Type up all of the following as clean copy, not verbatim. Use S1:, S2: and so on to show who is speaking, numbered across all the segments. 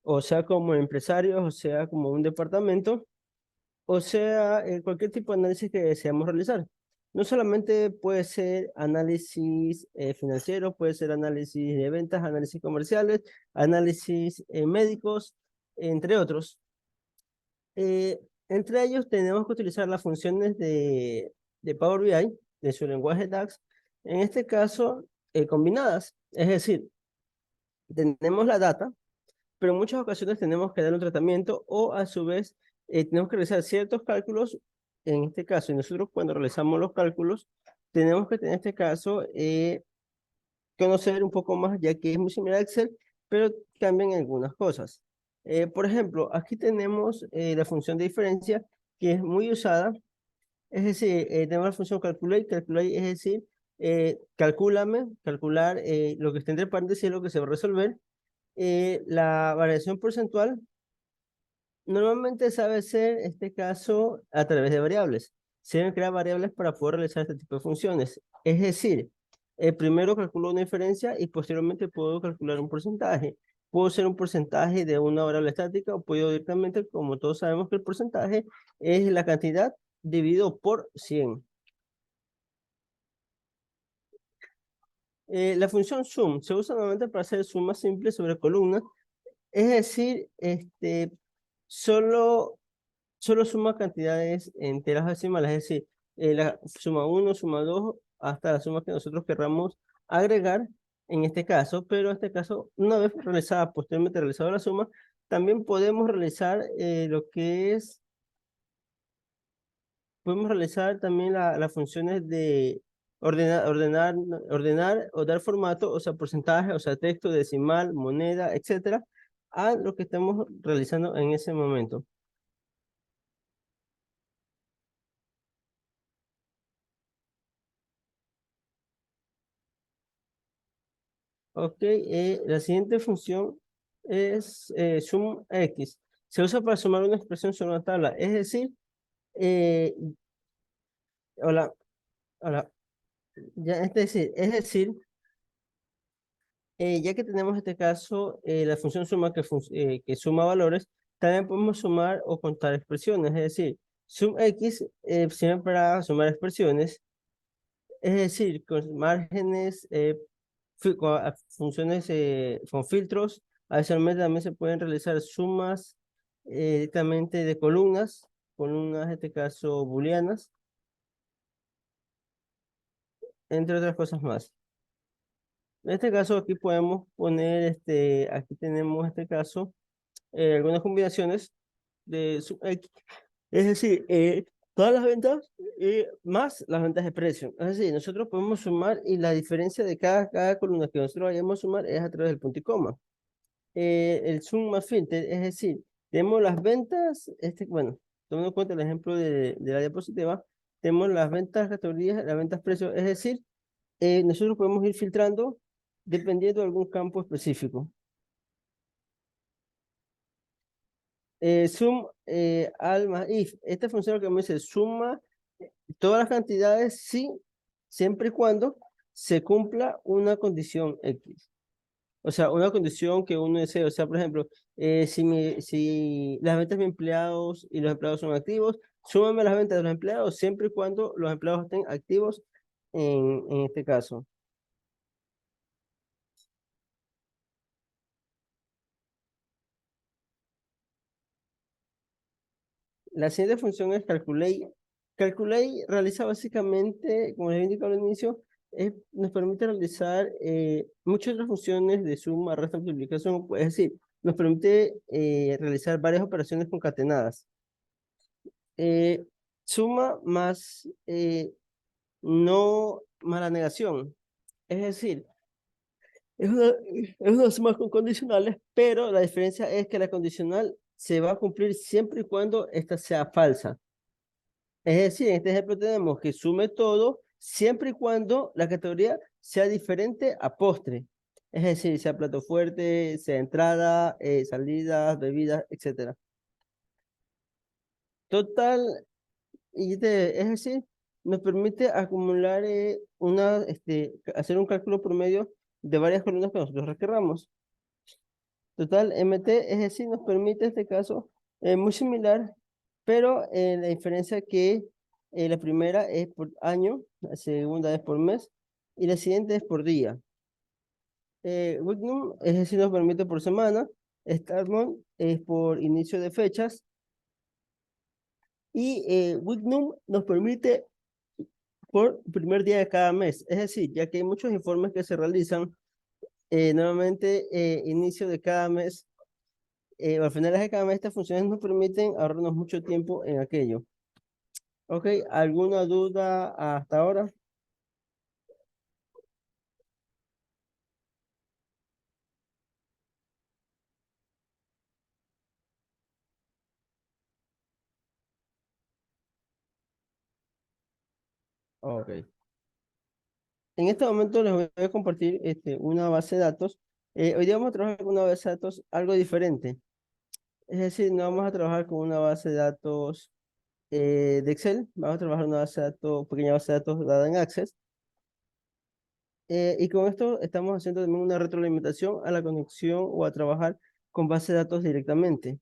S1: o sea como empresarios, o sea como un departamento, o sea cualquier tipo de análisis que deseamos realizar. No solamente puede ser análisis financiero, puede ser análisis de ventas, análisis comerciales, análisis médicos, entre otros. Entre ellos tenemos que utilizar las funciones de Power BI, de su lenguaje DAX, en este caso combinadas. Es decir, tenemos la data, pero en muchas ocasiones tenemos que dar un tratamiento o a su vez tenemos que realizar ciertos cálculos. En este caso, y nosotros cuando realizamos los cálculos, tenemos que en este caso conocer un poco más, ya que es muy similar a Excel, pero cambian algunas cosas. Por ejemplo, aquí tenemos la función de diferencia, que es muy usada. Es decir, tenemos la función calculate. Calculate es decir, calcular lo que está entre paréntesis es lo que se va a resolver. La variación porcentual normalmente sabe ser, en este caso, a través de variables. Se deben crear variables para poder realizar este tipo de funciones. Es decir, primero calculo una diferencia y posteriormente puedo calcular un porcentaje. Puedo ser un porcentaje de una variable estática o puedo directamente, como todos sabemos que el porcentaje es la cantidad dividido por 100. La función sum se usa normalmente para hacer sumas simples sobre columnas. Es decir, solo solo suma cantidades enteras decimales, es decir, la suma uno, suma 2, hasta la suma que nosotros querramos agregar en este caso, pero en este caso, una vez realizada, posteriormente realizada la suma, también lo que es, podemos realizar también las funciones de ordenar o dar formato, o sea, porcentaje, o sea, texto, decimal, moneda, etcétera, a lo que estamos realizando en ese momento. Ok, la siguiente función es sum x. Se usa para sumar una expresión sobre una tabla. Es decir, eh, hola, hola, ya, ya que tenemos este caso, la función suma que suma valores, también podemos sumar o contar expresiones. Es decir, sum x sirve para sumar expresiones, es decir, con márgenes, funciones con filtros. Adicionalmente también se pueden realizar sumas directamente de columnas en este caso booleanas, entre otras cosas más. En este caso aquí podemos poner, aquí tenemos este caso, algunas combinaciones de sub X, es decir, todas las ventas más las ventas de precio. Es decir, nosotros podemos sumar y la diferencia de cada columna que nosotros vayamos a sumar es a través del punto y coma. El sum más filter, es decir, tenemos las ventas, bueno, tomando en cuenta el ejemplo de la diapositiva, tenemos las ventas categorías, las ventas precios, es decir, nosotros podemos ir filtrando dependiendo de algún campo específico. Sum al más if, esta función lo que me dice suma todas las cantidades siempre y cuando se cumpla una condición X. O sea, una condición que uno desee. O sea, por ejemplo, si las ventas de empleados y los empleados son activos, súmame las ventas de los empleados siempre y cuando los empleados estén activos en este caso. La siguiente función es calculate. Calculate realiza básicamente, como les indicado al inicio, nos permite realizar muchas otras funciones de suma, resta, multiplicación. Es decir, nos permite realizar varias operaciones concatenadas. Eh, Suma más no más la negación. Es decir, es una suma con condicionales, pero la diferencia es que la condicional se va a cumplir siempre y cuando esta sea falsa. Es decir, en este ejemplo tenemos que sume todo siempre y cuando la categoría sea diferente a postre. Es decir, sea plato fuerte, sea entrada, salidas, bebidas, etcétera. Total, es decir, nos permite acumular hacer un cálculo promedio de varias columnas que nosotros requerramos. Total MT, es decir, nos permite este caso muy similar, pero la diferencia que la primera es por año, la segunda es por mes y la siguiente es por día. Wignum, es decir, nos permite por semana, Startmonth es por inicio de fechas y Wignum nos permite por primer día de cada mes. Es decir, ya que hay muchos informes que se realizan nuevamente inicio de cada mes o al final de cada mes, estas funciones nos permiten ahorrarnos mucho tiempo en aquello. Ok, ¿alguna duda hasta ahora? Ok. En este momento les voy a compartir una base de datos. Hoy día vamos a trabajar con una base de datos algo diferente. Es decir, no vamos a trabajar con una base de datos de Excel, vamos a trabajar una base de datos, pequeña base de datos dada en Access. Y con esto estamos haciendo también una retroalimentación a la conexión o a trabajar con base de datos directamente.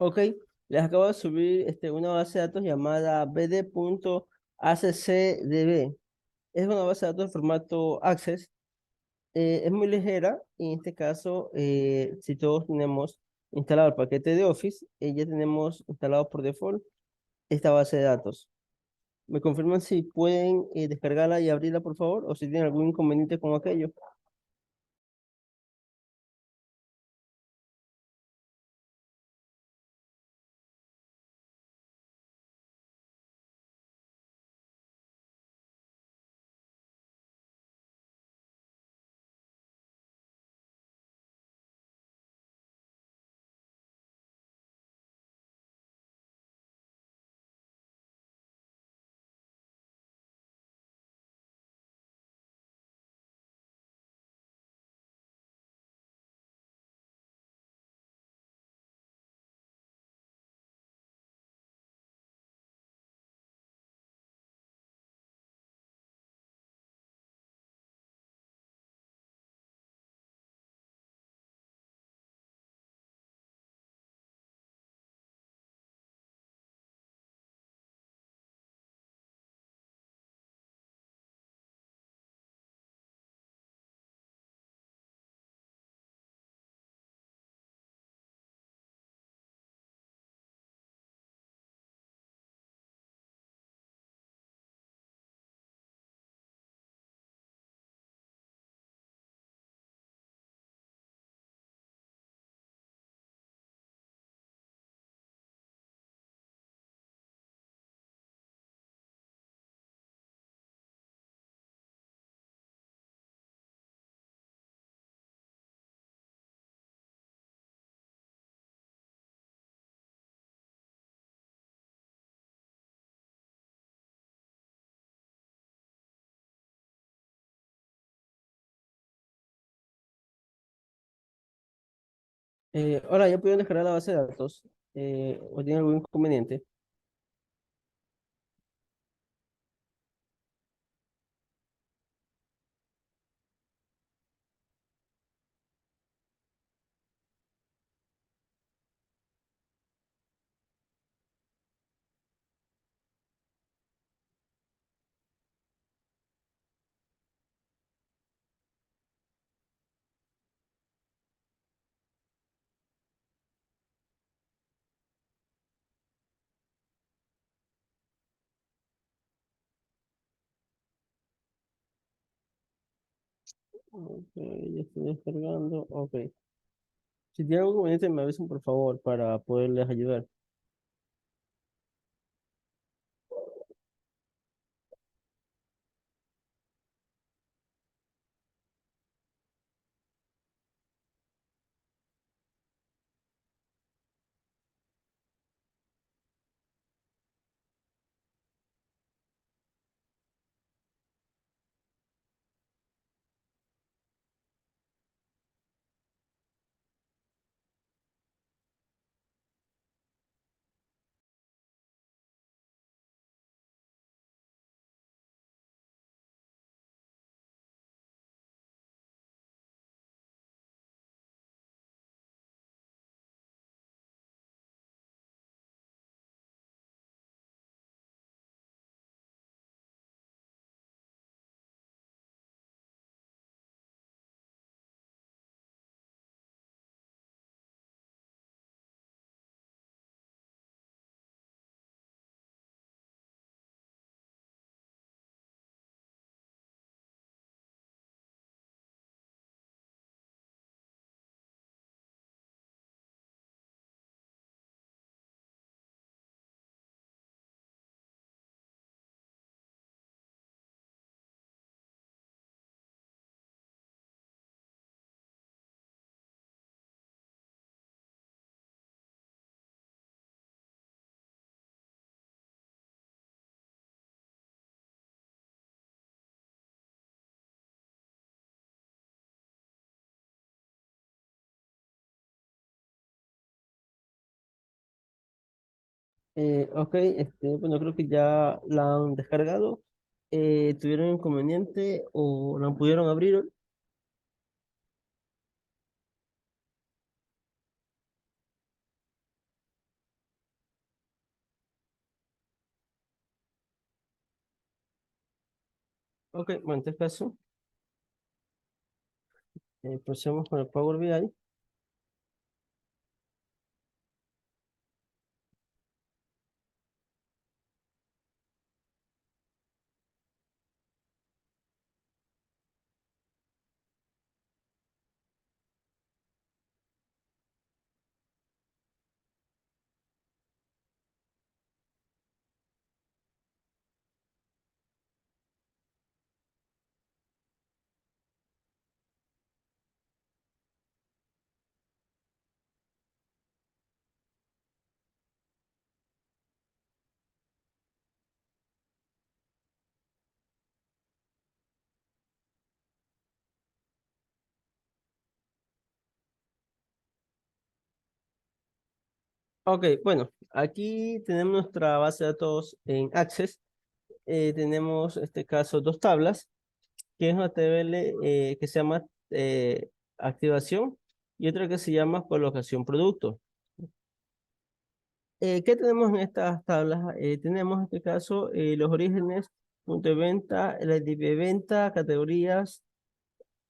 S1: Ok, les acabo de subir una base de datos llamada bd.accdb. Es una base de datos de formato Access. Es muy ligera y en este caso, si todos tenemos instalado el paquete de Office, ya tenemos instalado por default esta base de datos. ¿Me confirman si pueden descargarla y abrirla, por favor? O si tienen algún inconveniente con aquello. Hola, ¿ya pudieron descargar la base de datos? ¿O tiene algún inconveniente? Ok, ya estoy descargando. Ok. Si tiene algún inconveniente, me avisen por favor para poderles ayudar. Ok, bueno, creo que ya la han descargado. ¿Tuvieron inconveniente o la pudieron abrir? Ok, bueno, en este caso, procedemos con el Power BI. Ok, bueno, aquí tenemos nuestra base de datos en Access. Tenemos, en este caso, dos tablas, que es una tabla que se llama activación y otra que se llama colocación producto. ¿Qué tenemos en estas tablas? Tenemos en este caso los orígenes, punto de venta, el tipo de venta, categorías,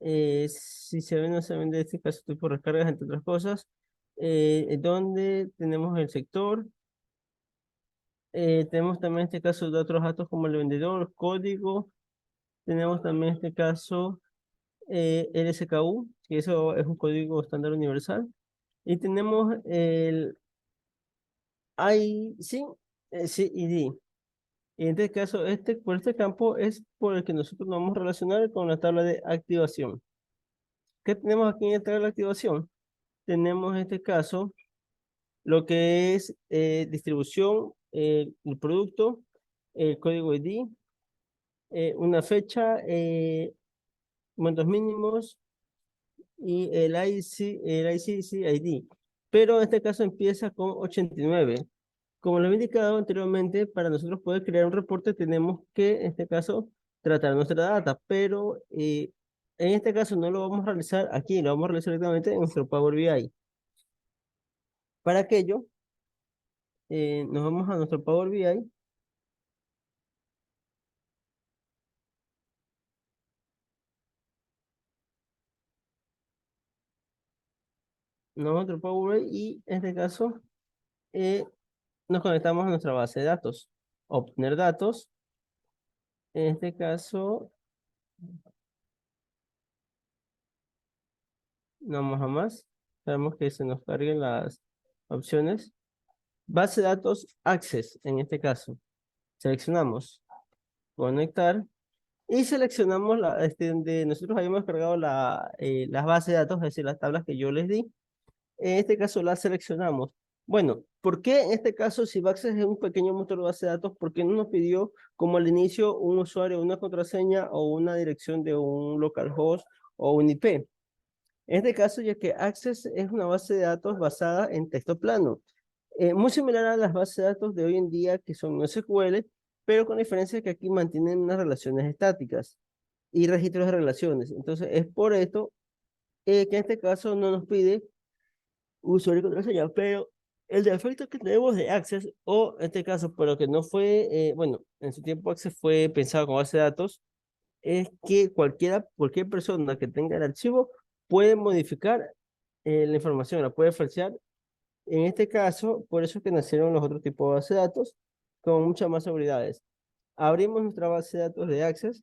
S1: si se vende o no se vende, en este caso tipo de recargas, entre otras cosas, donde tenemos el sector, tenemos también en este caso de otros datos como el vendedor, código, tenemos también en este caso el SKU, que eso es un código estándar universal, y tenemos el IC, CID. Y en este caso, por este campo es por el que nosotros nos vamos a relacionar con la tabla de activación. ¿Qué tenemos aquí en esta tabla de activación? Tenemos en este caso lo que es distribución, el producto, el código ID, una fecha, montos mínimos y el ICCID, pero en este caso empieza con 89. Como lo he indicado anteriormente, para nosotros poder crear un reporte tenemos que, en este caso, tratar nuestra data, pero en este caso no lo vamos a realizar aquí, lo vamos a realizar directamente en nuestro Power BI. Para aquello, nos vamos a nuestro Power BI, nos vamos a nuestro Power BI y en este caso eh, nos conectamos a nuestra base de datos. Obtener datos, en este caso, no vamos a más. Sabemos que se nos carguen las opciones. Base de datos Access, en este caso. Seleccionamos conectar y seleccionamos donde nosotros habíamos cargado las bases de datos, es decir, las tablas que yo les di. En este caso las seleccionamos. Bueno, ¿por qué en este caso si Access es un pequeño motor de base de datos, por qué no nos pidió como al inicio un usuario, una contraseña o una dirección de un localhost o un IP? En este caso, ya que Access es una base de datos basada en texto plano, muy similar a las bases de datos de hoy en día que son NoSQL, pero con la diferencia que aquí mantienen unas relaciones estáticas y registros de relaciones. Entonces, es por esto que en este caso no nos pide usuario y contraseña, pero el defecto que tenemos de Access, o en este caso, pero que no fue, bueno, en su tiempo Access fue pensado como base de datos, es que cualquier persona que tenga el archivo puede modificar la información, la puede falsear. En este caso, por eso es que nacieron los otros tipos de base de datos con muchas más seguridades. Abrimos nuestra base de datos de Access.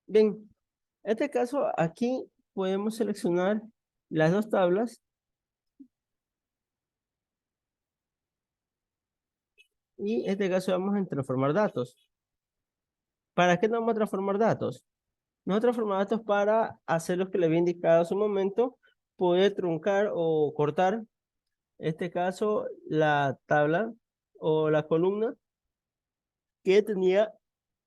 S1: Bien, en este caso, aquí podemos seleccionar las dos tablas y en este caso vamos a transformar datos. ¿Para qué no vamos a transformar datos? No transformar datos para hacer lo que le había indicado hace un momento, poder truncar o cortar, en este caso, la tabla o la columna que tenía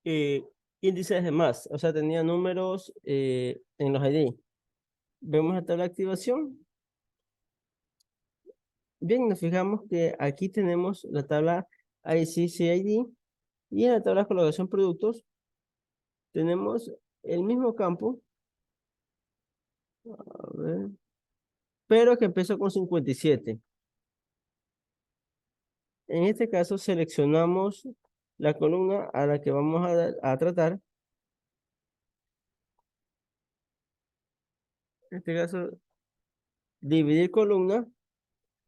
S1: eh, índices de más, o sea, tenía números en los ID. Vemos la tabla de activación. Bien, nos fijamos que aquí tenemos la tabla ICCID y en la tabla de colocación productos tenemos el mismo campo, a ver, pero que empezó con 57. En este caso seleccionamos la columna a la que vamos a tratar. En este caso, dividir columna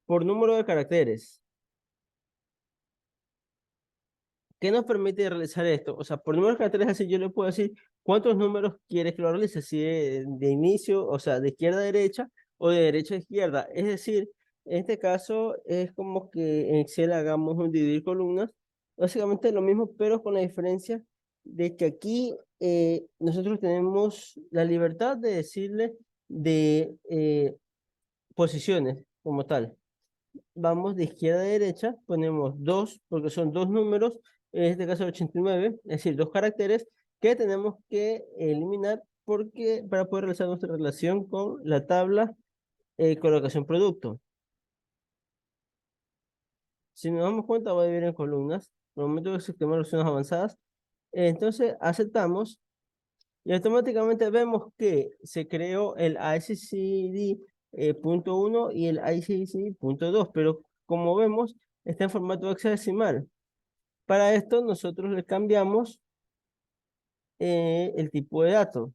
S1: por número de caracteres. ¿Qué nos permite realizar esto? O sea, por número de caracteres así yo le puedo decir cuántos números quieres que lo realice, si de inicio, o sea, de izquierda a derecha o de derecha a izquierda. Es decir, en este caso es como que en Excel hagamos un dividir columnas, básicamente lo mismo, pero con la diferencia de que aquí nosotros tenemos la libertad de decirle de posiciones como tal. Vamos de izquierda a derecha, ponemos dos, porque son dos números, en este caso 89, es decir, dos caracteres que tenemos que eliminar porque, para poder realizar nuestra relación con la tabla colocación producto. Si nos damos cuenta, va a dividir en columnas. Por el momento que se tenemos opciones avanzadas, entonces aceptamos y automáticamente vemos que se creó el ICCD punto 1 y el ICCD punto 2, pero como vemos, está en formato hexadecimal. Para esto nosotros le cambiamos el tipo de dato.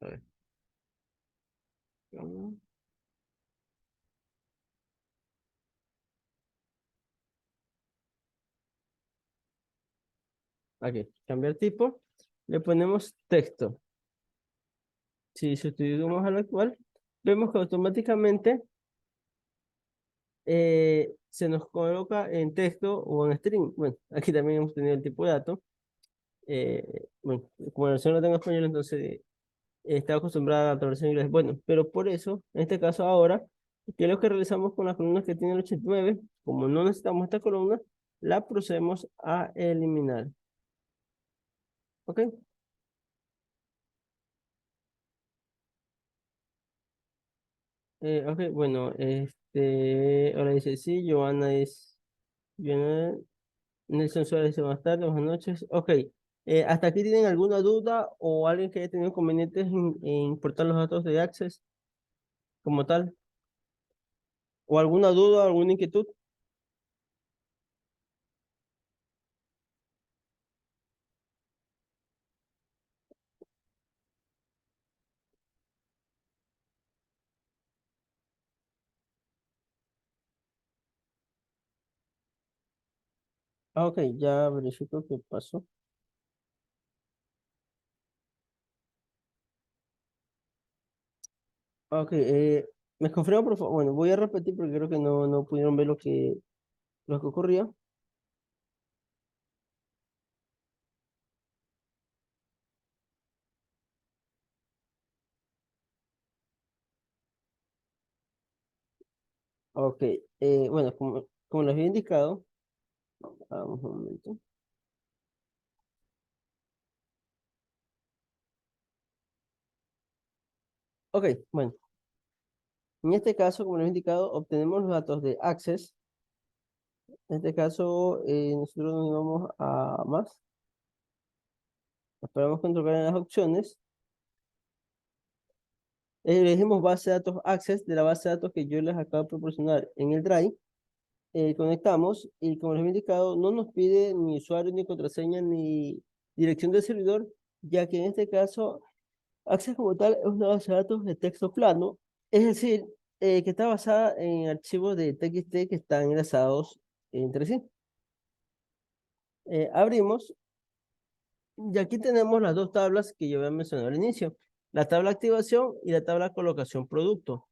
S1: A ver, aquí, cambiar tipo, le ponemos texto. Si sustituimos al actual, vemos que automáticamente se nos coloca en texto o en string. Bueno, aquí también hemos tenido el tipo de dato. Bueno, como la versión no tengo español, entonces estaba acostumbrada a la versión inglés. Bueno, pero por eso, en este caso ahora, ¿qué es lo que realizamos con las columnas que tienen el 89? Como no necesitamos esta columna, la procedemos a eliminar. ¿Ok? Ok, bueno, ahora dice, sí, Joana Nelson Suárez dice, buenas tardes, buenas noches. Ok, ¿hasta aquí tienen alguna duda o alguien que haya tenido inconvenientes en importar los datos de Access como tal? ¿O alguna duda, alguna inquietud? Ah, ok, ya verifico qué pasó. Ah, ok, me confirma, por favor. Bueno, voy a repetir porque creo que no pudieron ver lo que ocurría. Ok, bueno, como les había indicado, vamos un momento. Ok, bueno, en este caso, como les he indicado, obtenemos los datos de Access. En este caso, nosotros nos vamos a más. Esperamos controlar en las opciones. Elegimos base de datos Access de la base de datos que yo les acabo de proporcionar en el Drive. Conectamos y como les he indicado, no nos pide ni usuario, ni contraseña, ni dirección del servidor, ya que en este caso, Access como tal es una base de datos de texto plano, es decir, que está basada en archivos de TXT que están enlazados entre sí. Abrimos y aquí tenemos las dos tablas que yo había mencionado al inicio, la tabla activación y la tabla colocación producto.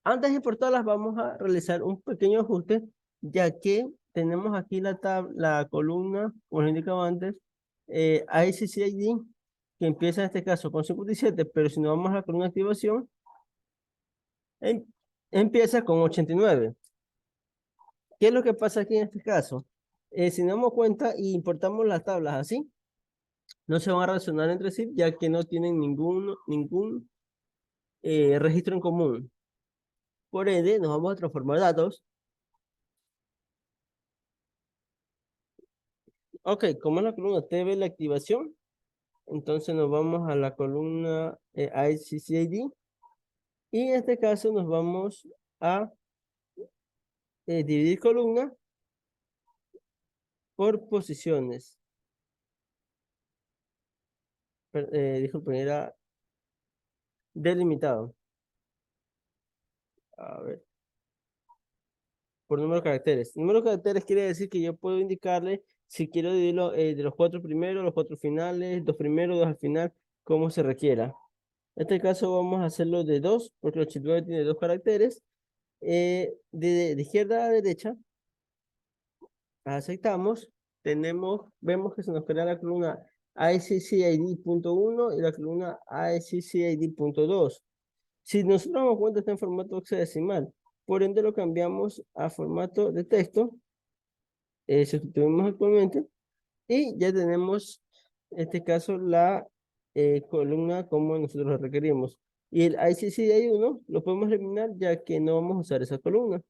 S1: Antes de importarlas, vamos a realizar un pequeño ajuste, ya que tenemos aquí la columna, como les indicaba antes, ICCID, que empieza en este caso con 57, pero si nos vamos a la columna de activación, em- empieza con 89. ¿Qué es lo que pasa aquí en este caso? Si nos damos cuenta y importamos las tablas así, no se van a relacionar entre sí, ya que no tienen ningún registro en común. Por ende, nos vamos a transformar datos. Ok, como es la columna TV, la activación, entonces nos vamos a la columna ICCID y en este caso nos vamos a dividir columna por posiciones. Disculpen, era delimitado. A ver, por número de caracteres. Número de caracteres quiere decir que yo puedo indicarle si quiero dividirlo de los cuatro primeros, los cuatro finales, dos primeros, dos al final, como se requiera. En este caso vamos a hacerlo de dos, porque el 89 tiene dos caracteres. De izquierda a derecha, aceptamos, vemos que se nos crea la columna ICCID.1 y la columna ICCID.2. Si nosotros nos damos cuenta, está en formato hexadecimal, por ende lo cambiamos a formato de texto, sustituimos actualmente y ya tenemos, en este caso, la columna como nosotros lo requerimos. Y el ICCID1 lo podemos eliminar ya que no vamos a usar esa columna. En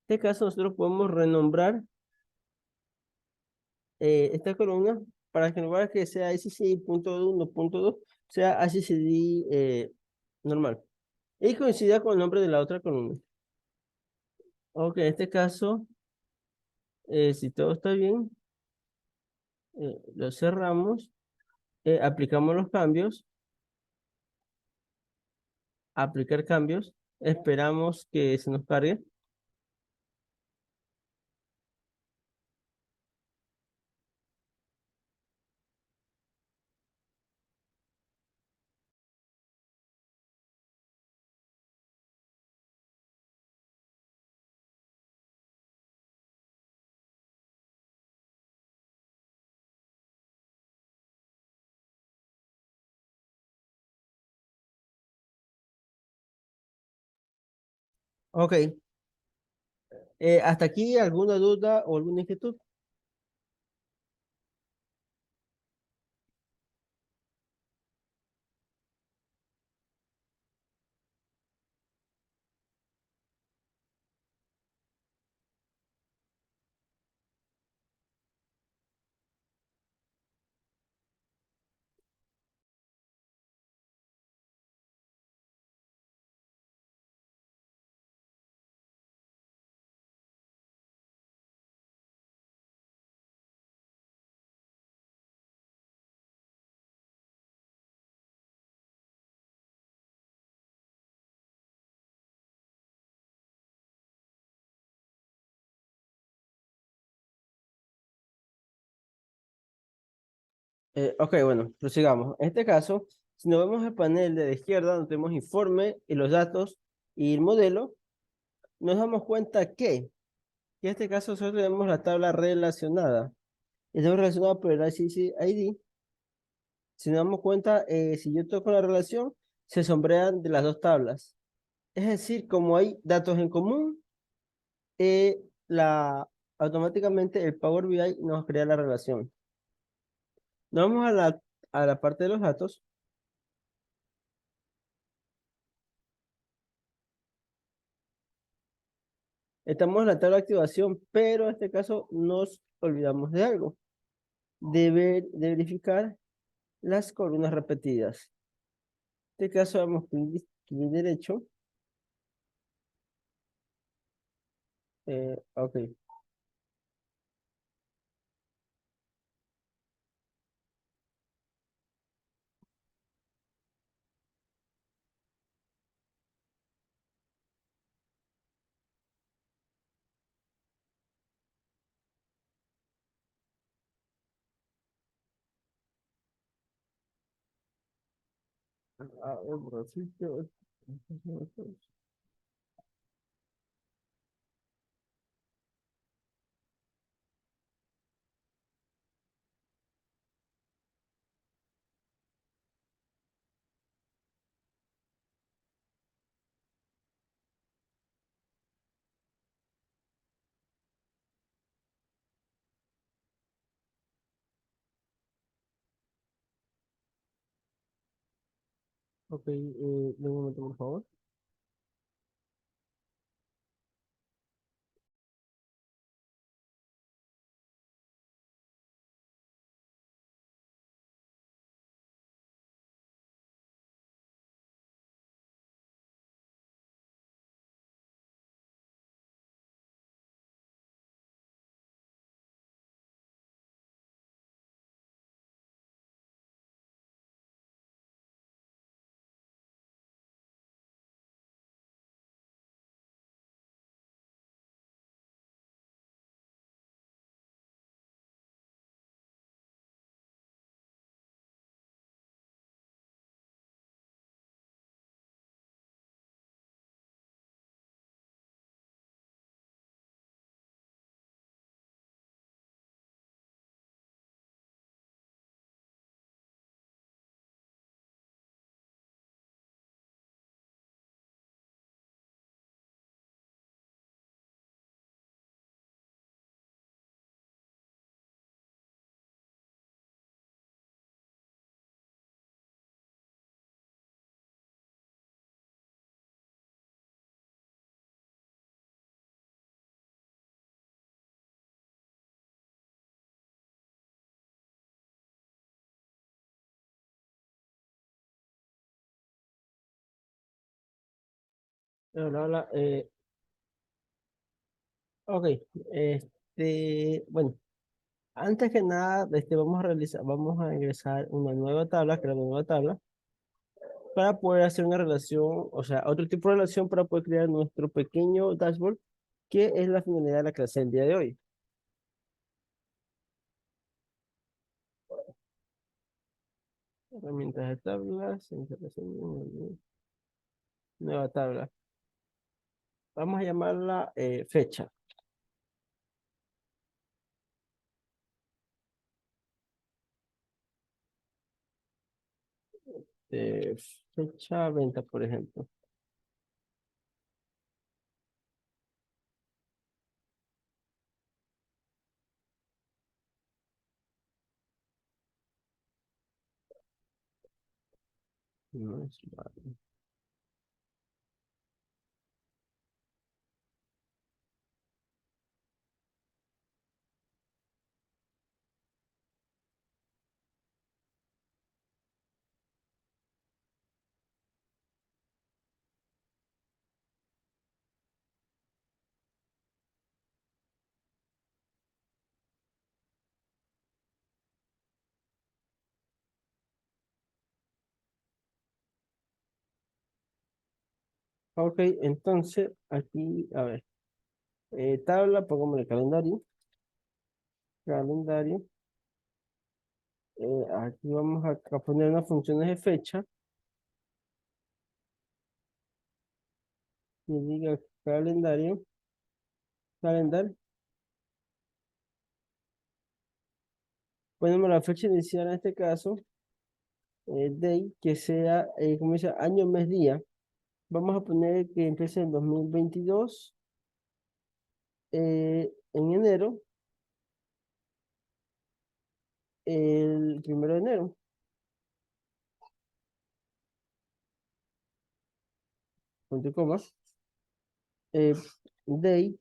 S1: este caso, nosotros podemos renombrar esta columna para que en lugar de que sea ICCID.1.2 sea ICCID normal. Y coincida con el nombre de la otra columna. Ok, en este caso, si todo está bien, lo cerramos, aplicamos los cambios, aplicar cambios, esperamos que se nos cargue. Ok, ¿hasta aquí alguna duda o alguna inquietud? Ok, bueno, prosigamos. En este caso, si nos vemos el panel de la izquierda, donde tenemos informe y los datos y el modelo, nos damos cuenta que en este caso solo tenemos la tabla relacionada. Estamos relacionados por el ICC ID. Si nos damos cuenta, si yo toco la relación, se sombrean de las dos tablas. Es decir, como hay datos en común, eh, la, automáticamente el Power BI nos crea la relación. Nos vamos a la parte de los datos. Estamos en la tabla de activación, pero en este caso nos olvidamos de algo. De verificar las columnas repetidas. En este caso vamos clic derecho. Ok, a ver, por sitio. Ok, de un momento, por favor. Hola, hola, ok, bueno, antes que nada, vamos a ingresar una nueva tabla, crear una nueva tabla, para poder hacer una relación, o sea, otro tipo de relación para poder crear nuestro pequeño dashboard, que es la finalidad de la clase del día de hoy. Herramientas de tablas, instalación, nueva tabla. Vamos a llamarla fecha. eh, Fecha venta, por ejemplo. No es malo. Ok, entonces aquí, a ver, tabla, pongámosle calendario, calendario. Aquí vamos a poner unas funciones de fecha que diga calendario, calendar. Ponemos la fecha inicial en este caso, day, que sea, como dice, año, mes, día. Vamos a poner que empiece en 2022, en enero, el 1 de enero, punto y coma, eh, day,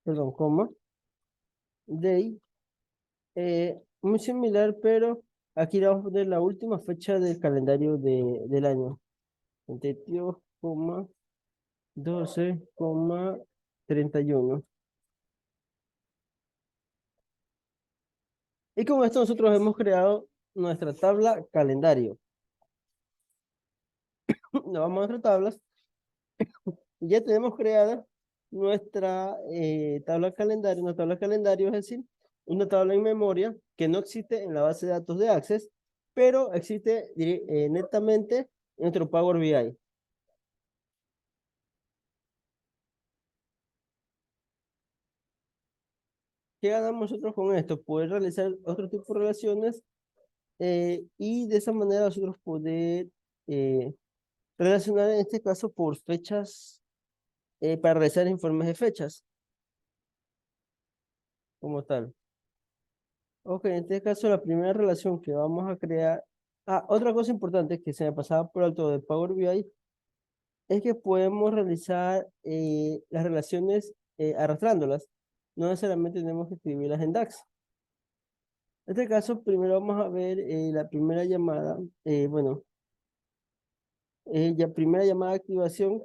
S1: perdón, coma, day, muy similar, pero aquí le vamos a poner la última fecha del calendario del año. 22, 12,31. Y con esto nosotros hemos creado nuestra tabla calendario. Nos vamos a nuestra tabla. Ya tenemos creada nuestra tabla calendario. Una tabla calendario es decir, una tabla en memoria que no existe en la base de datos de Access, pero existe netamente en nuestro Power BI. ¿Qué ganamos nosotros con esto? Poder realizar otro tipo de relaciones y de esa manera nosotros poder eh, relacionar en este caso por fechas, para realizar informes de fechas como tal. Ok, en este caso la primera relación que vamos a crear. Ah, otra cosa importante que se me pasaba por alto de Power BI es que podemos realizar las relaciones arrastrándolas. No necesariamente tenemos que escribirlas en DAX. En este caso, primero vamos a ver la primera llamada, bueno, ya primera llamada de activación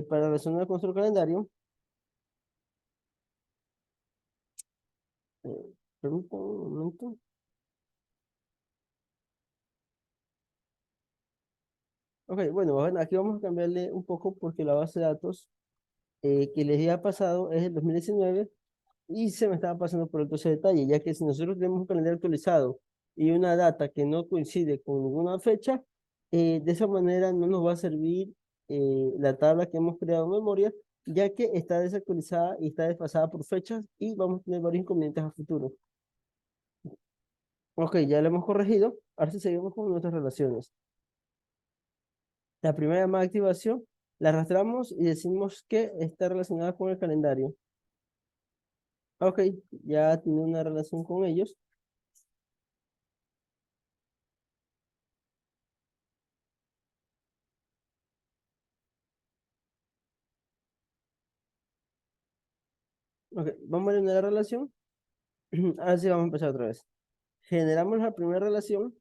S1: para relacionar con nuestro calendario. Eh, Permítanme un momento. Ok, bueno, aquí vamos a cambiarle un poco porque la base de datos que les había pasado es el 2019 y se me estaba pasando por otro ese detalle, ya que si nosotros tenemos un calendario actualizado y una data que no coincide con ninguna fecha, de esa manera no nos va a servir la tabla que hemos creado en memoria, ya que está desactualizada y está desfasada por fechas y vamos a tener varios inconvenientes a futuro. Ok, ya lo hemos corregido. Ahora sí seguimos con nuestras relaciones. La primera llamada de activación la arrastramos y decimos que está relacionada con el calendario. Ok, ya tiene una relación con ellos. Ok, vamos a eliminar la relación. Ahora sí vamos a empezar otra vez. Generamos la primera relación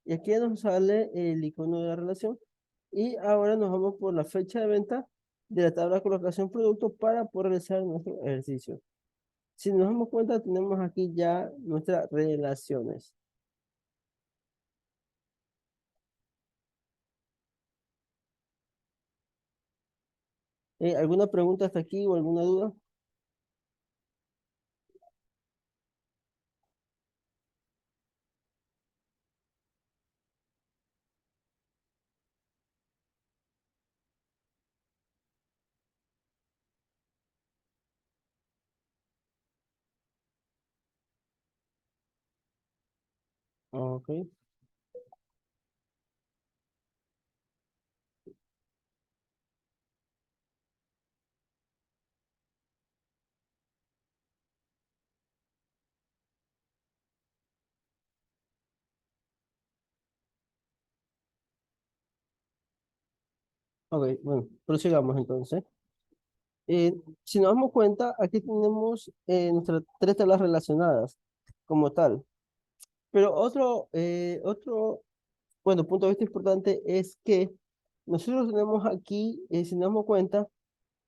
S1: y aquí nos sale el icono de la relación. Y ahora nos vamos por la fecha de venta de la tabla de colocación producto para poder realizar nuestro ejercicio. Si nos damos cuenta, tenemos aquí ya nuestras relaciones. ¿Alguna pregunta hasta aquí o alguna duda? Ok. Ok, bueno, prosigamos entonces. Si nos damos cuenta, aquí tenemos nuestras tres tablas relacionadas como tal. Pero bueno, punto de vista importante es que nosotros tenemos aquí, si nos damos cuenta,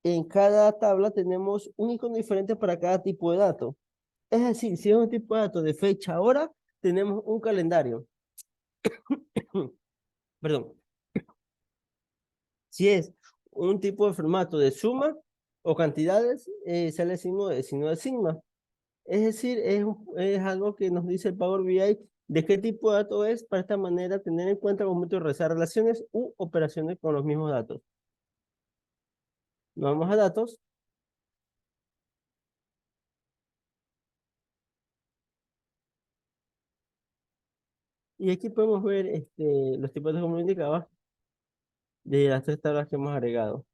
S1: en cada tabla tenemos un icono diferente para cada tipo de dato. Es decir, si es un tipo de dato de fecha, hora, tenemos un calendario. Perdón. Si es un tipo de formato de suma o cantidades, sale el signo de sigma. Es decir, es algo que nos dice el Power BI de qué tipo de dato es para esta manera tener en cuenta al momento de realizar relaciones u operaciones con los mismos datos. Nos vamos a datos y aquí podemos ver los tipos de como indicaba de las tres tablas que hemos agregado.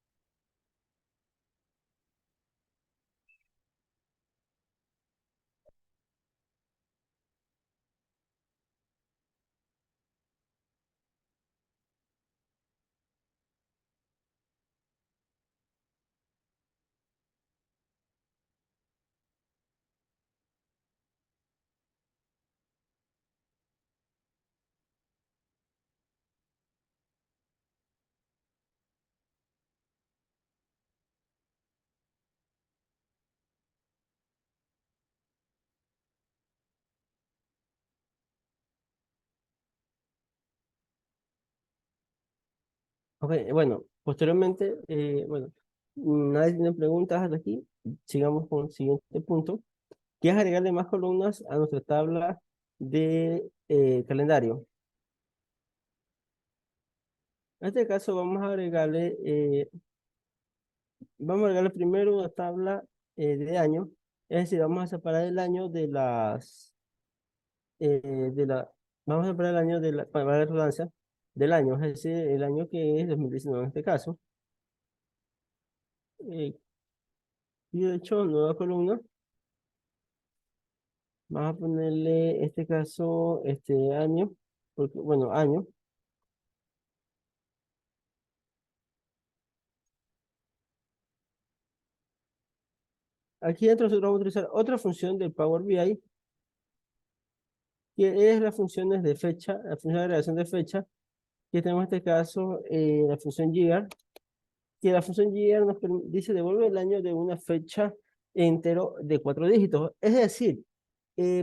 S1: Ok, bueno, posteriormente, bueno, nadie tiene preguntas hasta aquí. Sigamos con el siguiente punto, que es agregarle más columnas a nuestra tabla de calendario. En este caso vamos a agregarle primero una tabla de año, es decir, vamos a separar el año de la, vamos a separar el año para la redundancia, del año, es decir, el año que es 2019 en este caso. Eh, y de hecho, nueva columna, vamos a ponerle, este caso, este año, porque, bueno, año. Aquí dentro nosotros vamos a utilizar otra función del Power BI, que es las funciones de fecha, la función de agregación de fecha, que tenemos en este caso la función year, que la función year dice devuelve el año de una fecha entero de 4 dígitos. Es decir,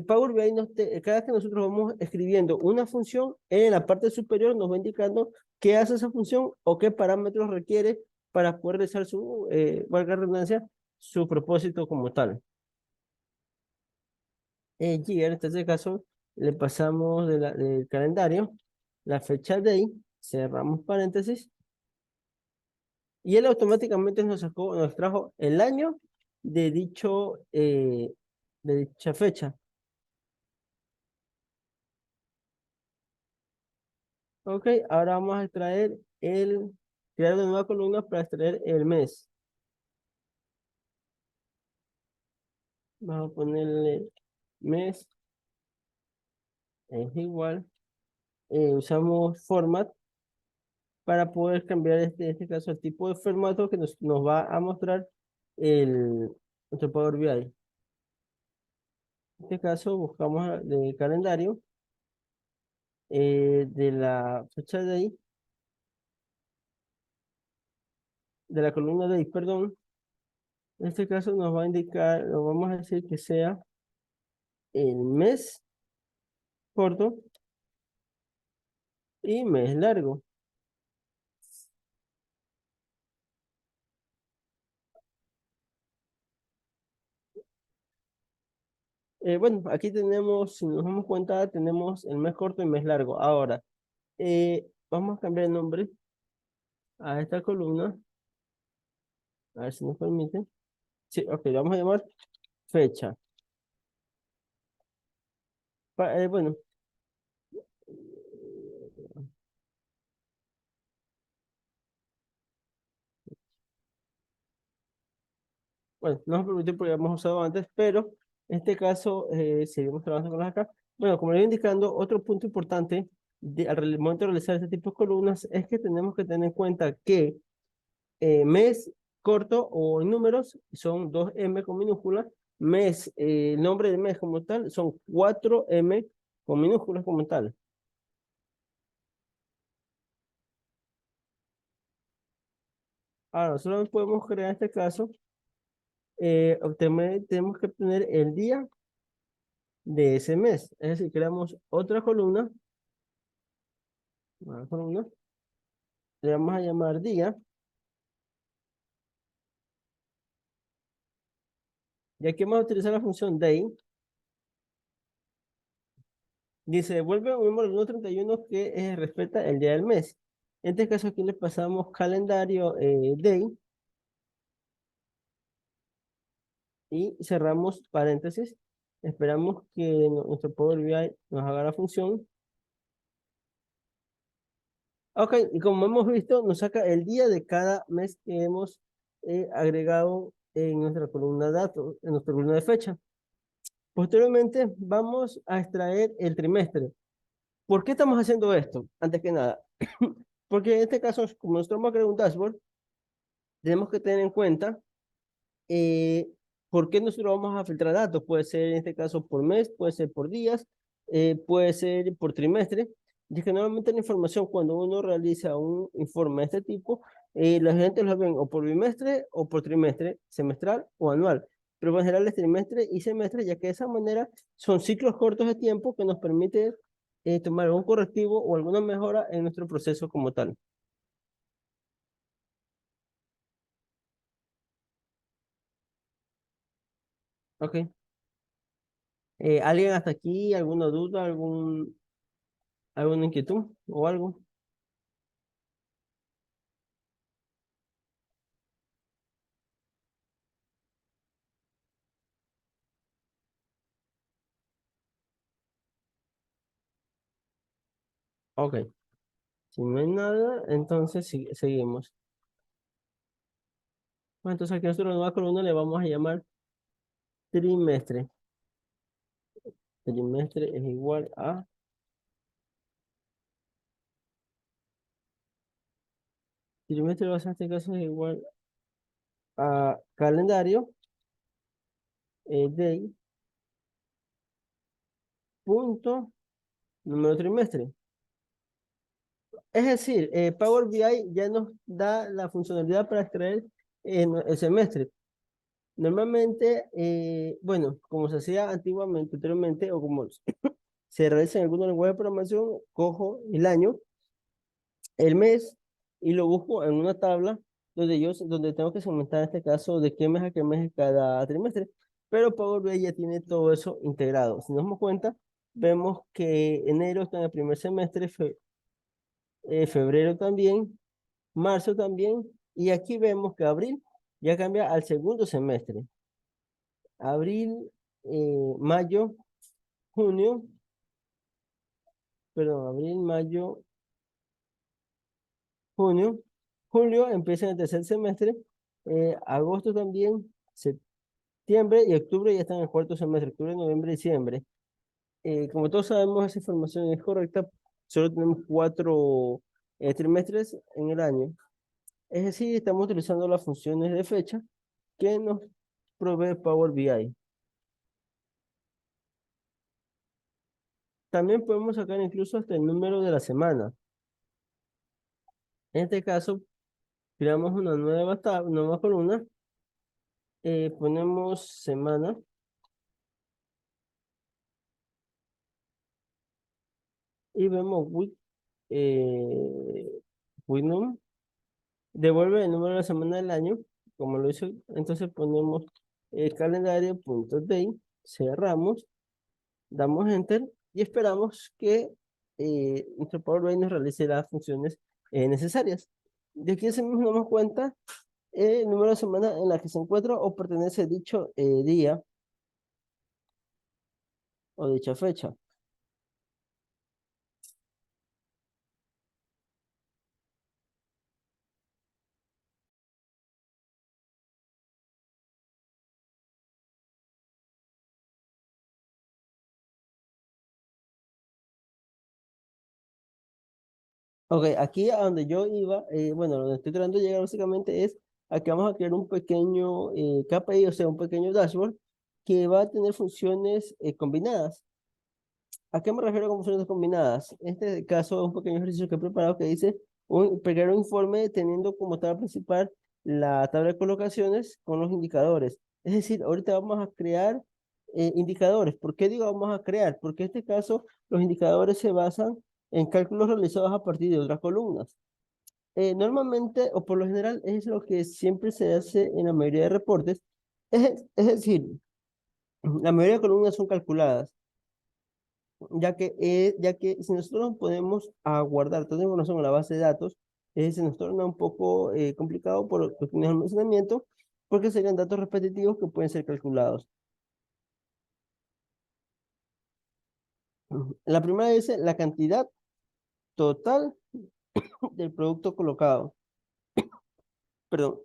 S1: Power BI cada vez que nosotros vamos escribiendo una función, en la parte superior nos va indicando qué hace esa función o qué parámetros requiere para poder realizar valga la redundancia, su propósito como tal. Year, en este caso, le pasamos del calendario la fecha day, cerramos paréntesis, y él automáticamente nos trajo el año de de dicha fecha. Ok, ahora vamos a crear una nueva columna para extraer el mes. Vamos a ponerle mes, es igual. Usamos format para poder cambiar en este caso el tipo de formato que nos va a mostrar nuestro Power BI. En este caso buscamos de calendario, de la fecha de ahí, de la columna de ahí, perdón. En este caso nos va a indicar, nos vamos a decir que sea el mes corto y mes largo. Bueno, aquí tenemos, si nos damos cuenta, tenemos el mes corto y mes largo. Ahora, vamos a cambiar el nombre a esta columna, a ver si nos permite. Sí, ok, le vamos a llamar fecha. Bueno, bueno, no nos permite porque hemos usado antes, pero en este caso seguimos trabajando con las acá. Bueno, como le iba indicando, otro punto importante momento de realizar este tipo de columnas es que tenemos que tener en cuenta que mes corto o en números son 2M con minúsculas. Mes, el nombre del mes como tal son 4M con minúsculas como tal. Ahora, solo podemos crear este caso. Tenemos que obtener el día de ese mes. Es decir, creamos una columna, le vamos a llamar día, y aquí vamos a utilizar la función day. Dice, devuelve un número 131 que respeta el día del mes. En este caso aquí le pasamos calendario day y cerramos paréntesis. Esperamos que nuestro Power BI nos haga la función. Ok, y como hemos visto, nos saca el día de cada mes que hemos agregado en nuestra columna de datos, en nuestra columna de fecha. Posteriormente, vamos a extraer el trimestre. ¿Por qué estamos haciendo esto? Antes que nada, porque en este caso, como nosotros vamos a crear un dashboard, tenemos que tener en cuenta eh, por qué nosotros vamos a filtrar datos. Puede ser en este caso por mes, puede ser por días, puede ser por trimestre. Y es que normalmente la información, cuando uno realiza un informe de este tipo, la gente lo ven o por bimestre o por trimestre, semestral o anual. Pero en general es trimestre y semestre, ya que de esa manera son ciclos cortos de tiempo que nos permite tomar algún correctivo o alguna mejora en nuestro proceso como tal. Ok. ¿Alguien hasta aquí? ¿Alguna duda? ¿Alguna inquietud o algo? Ok. Si no hay nada, entonces seguimos. Bueno, entonces aquí a nuestra nueva columna le vamos a llamar trimestre. Trimestre es igual a... Trimestre va a ser en este caso es igual a calendario, day, punto, número trimestre. Es decir, Power BI ya nos da la funcionalidad para extraer el semestre. Normalmente, bueno, como se hacía antiguamente, anteriormente, o como se realiza en algunos lenguajes de programación, cojo el año, el mes, y lo busco en una tabla donde tengo que segmentar en este caso de qué mes a qué mes cada trimestre. Pero Power BI ya tiene todo eso integrado. Si nos damos cuenta, vemos que enero está en el primer semestre, febrero también, marzo también, y aquí vemos que abril ya cambia al segundo semestre. Abril, mayo, junio, perdón, abril, mayo, junio, julio empieza en el tercer semestre, agosto también, septiembre y octubre ya están en el cuarto semestre, octubre, noviembre, diciembre. Como todos sabemos, esa información es correcta, solo tenemos 4 trimestres en el año. Es decir, estamos utilizando las funciones de fecha que nos provee Power BI. También podemos sacar incluso hasta el número de la semana. En este caso, creamos una nueva columna, ponemos semana y vemos Winum, devuelve el número de la semana del año, como lo hizo, entonces ponemos calendario.day, cerramos, damos enter y esperamos que nuestro Power BI nos realice las funciones necesarias. De aquí se nos damos cuenta el número de semana en la que se encuentra o pertenece dicho día o dicha fecha. Ok, aquí a donde yo iba, bueno, donde estoy tratando de llegar básicamente es, aquí vamos a crear un pequeño KPI, o sea, un pequeño dashboard que va a tener funciones combinadas. ¿A qué me refiero con funciones combinadas? En este caso es un pequeño ejercicio que he preparado que dice pegar un informe teniendo como tabla principal la tabla de colocaciones con los indicadores. Es decir, ahorita vamos a crear indicadores. ¿Por qué digo vamos a crear? Porque en este caso los indicadores se basan en cálculos realizados a partir de otras columnas. Normalmente, o por lo general, es lo que siempre se hace en la mayoría de reportes. Es decir, la mayoría de columnas son calculadas ya que si nosotros nos ponemos a guardar toda la información en la base de datos, se nos torna un poco complicado por cuestiones de almacenamiento, porque serían datos repetitivos que pueden ser calculados. La primera dice la cantidad total del producto colocado. Perdón.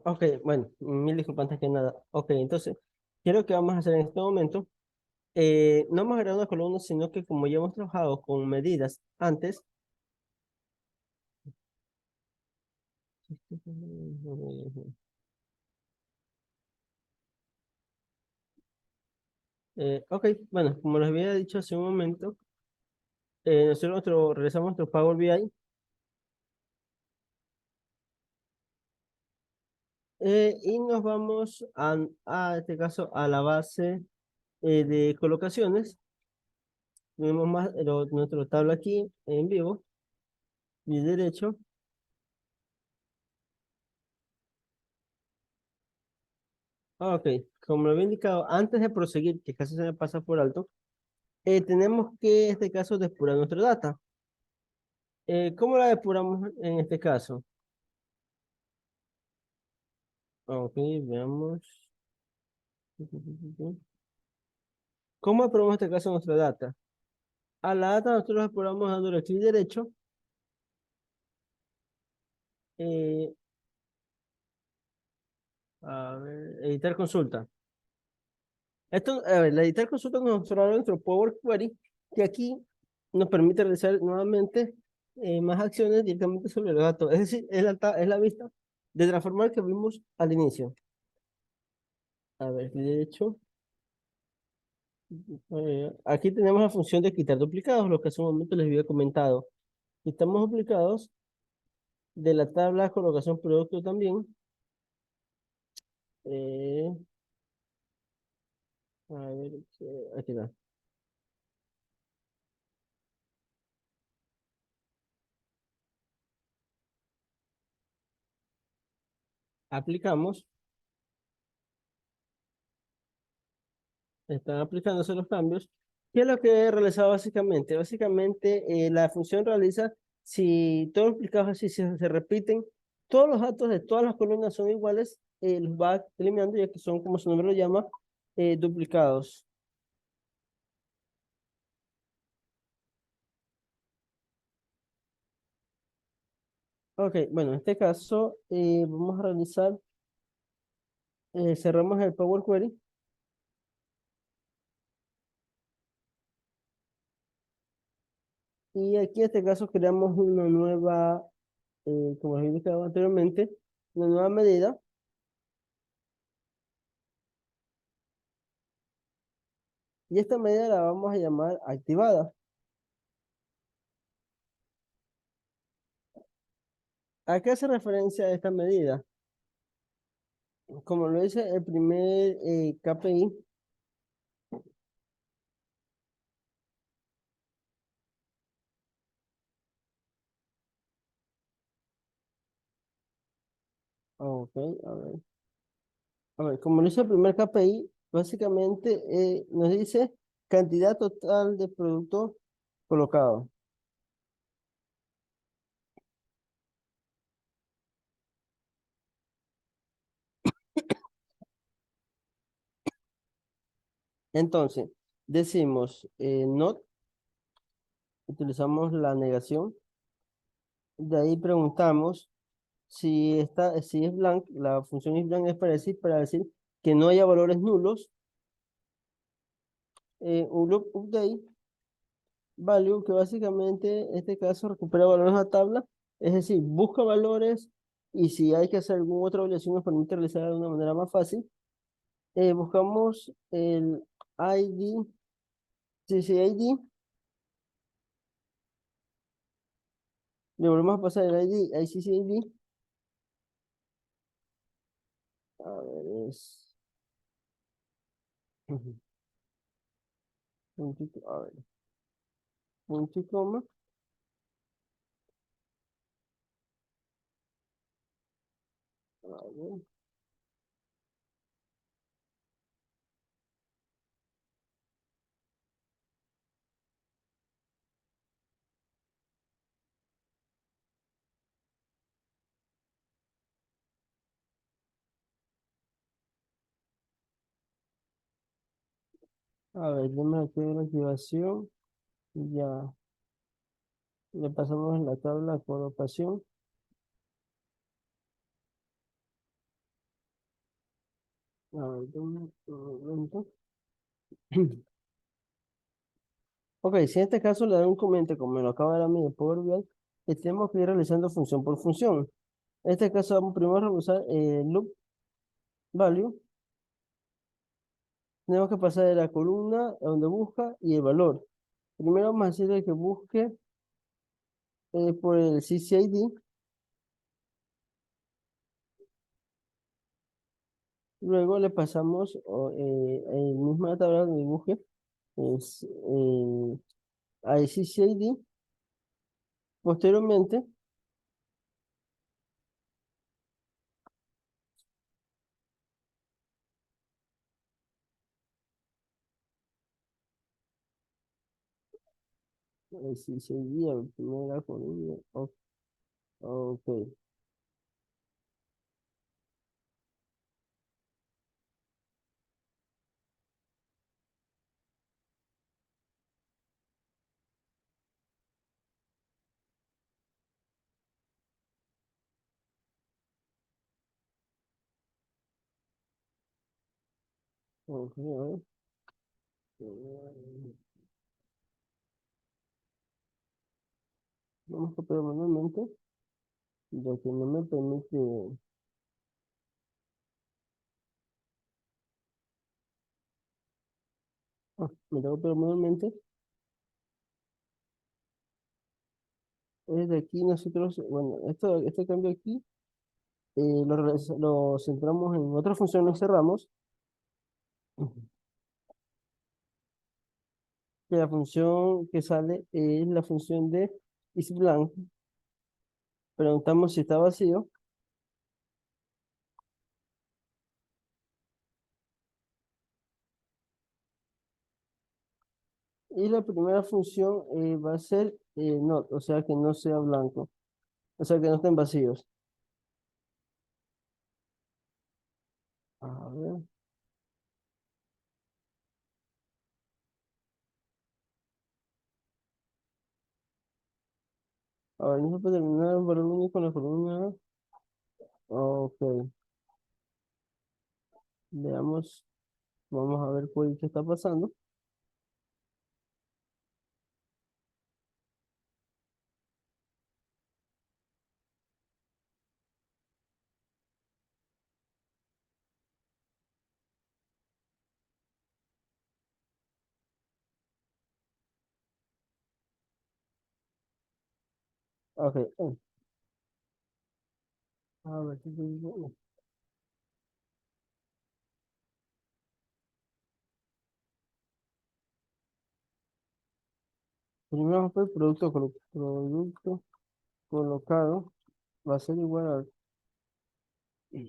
S1: Ok, bueno, mil disculpas antes que nada. Ok, entonces, quiero que vamos a hacer en este momento, no vamos a agregar una columna, sino que como ya hemos trabajado con medidas antes, ok, bueno, como les había dicho hace un momento, nosotros realizamos nuestro Power BI y nos vamos a este caso a la base de colocaciones. Tenemos más nuestra tabla aquí en vivo y derecho. Ok, como lo había indicado, antes de proseguir, que casi se me pasa por alto, tenemos que en este caso depurar nuestra data. ¿Cómo la depuramos en este caso? Ok, veamos. ¿Cómo depuramos en este caso nuestra data? A la data nosotros la depuramos dándole clic derecho. eh, a ver, editar consulta. Esto, a ver, la editar consulta nos mostrará nuestro Power Query, que aquí nos permite realizar nuevamente más acciones directamente sobre los datos. Es decir, es la vista de transformar que vimos al inicio. A ver, de hecho, aquí tenemos la función de quitar duplicados, lo que hace un momento les había comentado. Quitamos duplicados de la tabla colocación producto también. Eh, a ver, aquí está. Aplicamos, están aplicándose los cambios. ¿Qué es lo que he realizado básicamente? Básicamente, la función realiza si todos los duplicados así se repiten, todos los datos de todas las columnas son iguales, los va eliminando ya que son, como su nombre lo llama, duplicados. Ok, bueno, en este caso vamos a realizar, cerramos el Power Query y aquí en este caso creamos una nueva, como les he indicado anteriormente, una nueva medida y esta medida la vamos a llamar activada. ¿A qué hace referencia esta medida? Como lo dice el primer KPI, ok, a ver, como lo dice el primer KPI, básicamente nos dice cantidad total de producto colocado. Entonces, decimos not, utilizamos la negación. De ahí preguntamos si es blank, la función is blank es para decir que no haya valores nulos. Un loop update value que básicamente en este caso recupera valores a la tabla, es decir, busca valores y si hay que hacer alguna otra validación nos permite realizarla de una manera más fácil. Buscamos el ID, CCID, le volvemos a pasar el ID, ICCID, a ver, es, a ver, punto y coma, a ver, déjame aquí la activación, y ya le pasamos la tabla de colocación, a ver, un momento. Ok, si en este caso le doy un comentario, como me lo acaba de dar a mí de Power BI, tenemos que ir realizando función por función. En este caso, vamos primero a realizar loop value. Tenemos que pasar de la columna a donde busca y el valor. Primero vamos a decirle que busque por el CCID. Luego le pasamos el mismo tabla donde busque es, al CCID. Posteriormente, el CCID, a la primera columna. Ok, ok, a ver. Vamos a copiar manualmente, ya que no me permite, me tengo que copiar manualmente. Es de aquí nosotros, bueno, este cambio aquí lo centramos en otra función, lo cerramos, que la función que sale es la función de isBlank. Preguntamos si está vacío y la primera función va a ser not, o sea que no sea blanco, o sea que no estén vacíos. A ver, a ver, no se puede terminar el valor único en la columna. Ok, veamos, vamos a ver qué está pasando. Ok, a ver, ¿qué digo? Primero vamos a ver producto colocado va a ser igual a,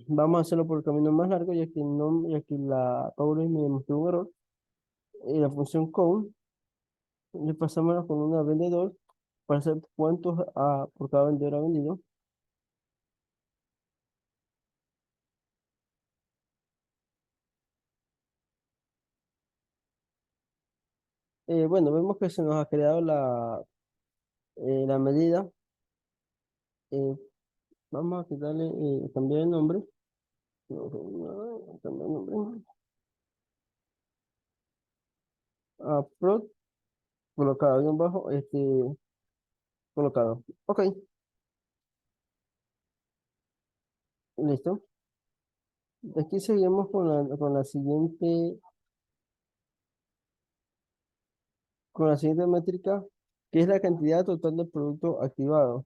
S1: vamos a hacerlo por el camino más largo, ya que no, ya que la Power me demostró un error. Y la función count, le pasamos con una vendedor para saber cuántos por cada vendedor ha vendido. Bueno, vemos que se nos ha creado la medida. Eh, Vamos a quitarle, cambiar el nombre. No, no, cambiar el nombre. A prod colocado, guión bajo, colocado. Ok, listo. Aquí seguimos con la siguiente métrica, que es la cantidad total de producto activado.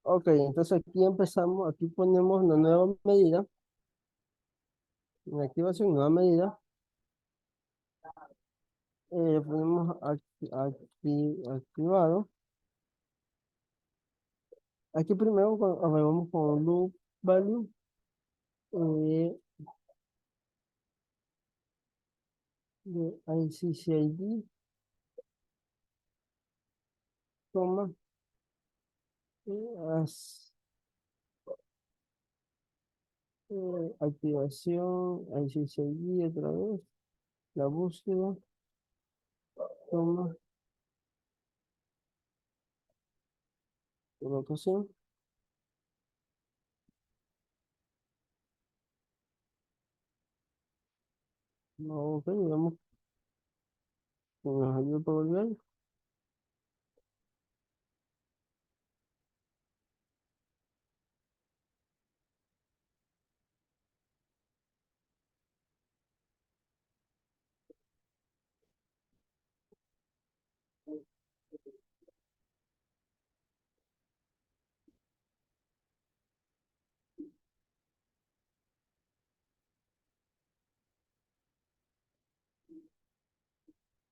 S1: Ok, entonces aquí empezamos, aquí ponemos una nueva medida, una activación, nueva medida. Ponemos activado. Aquí primero vamos con loop value, eh, de ICCID, toma, as- activación, ICCID otra vez, la búsqueda, toma, colocación. No, ok, digamos que nos ayuda para volver.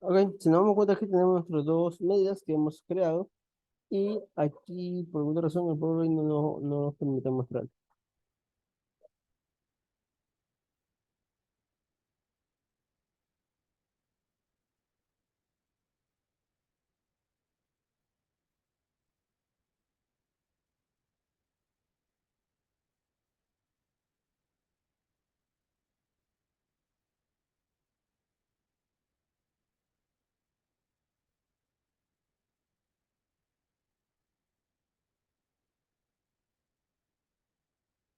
S1: Ok, si nos damos cuenta que tenemos nuestras dos medidas que hemos creado y aquí por alguna razón el Power BI no nos permite mostrar.